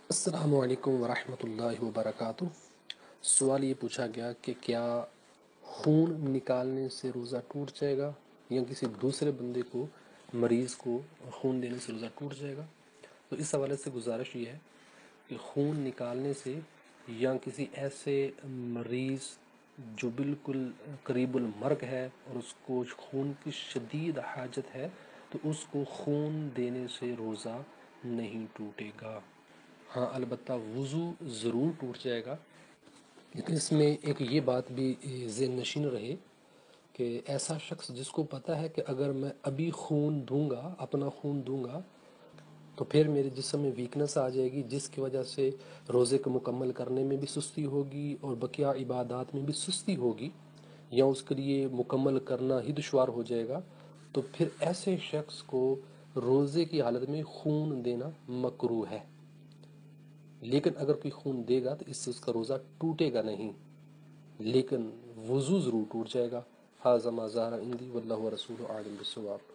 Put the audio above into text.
السلام علیکم ورحمۃ اللہ وبرکاتہ۔ سوال یہ پوچھا گیا کہ کیا خون نکالنے سے روزہ ٹوٹ جائے گا یا کسی دوسرے بندے کو مریض کو خون دینے سے روزہ ٹوٹ جائے گا؟ تو اس حوالے سے گزارش یہ ہے کہ خون نکالنے سے یا کسی ایسے مریض جو بالکل قریب المرگ ہے اور اس کو خون کی شدید حاجت ہے تو اس کو خون دینے سے روزہ نہیں ٹوٹے گا۔ ہاں البتہ وضو ضرور ٹوٹ جائے گا، لیکن اس میں ایک یہ بات بھی ذہن نشین رہے کہ ایسا شخص جس کو پتہ ہے کہ اگر میں ابھی خون دوں گا، اپنا خون دوں گا تو پھر میرے جسم میں ویکنس آ جائے گی، جس کی وجہ سے روزے کو مکمل کرنے میں بھی سستی ہوگی اور بقیہ عبادات میں بھی سستی ہوگی، یا اس کے لیے مکمل کرنا ہی دشوار ہو جائے گا، تو پھر ایسے شخص کو روزے کی حالت میں خون دینا مکروہ ہے۔ لیکن اگر کوئی خون دے گا تو اس سے اس کا روزہ ٹوٹے گا نہیں، لیکن وضو ضرور ٹوٹ جائے گا۔ ھذا ما ظہر عندی واللہ ورسولہ اعلم بالصواب۔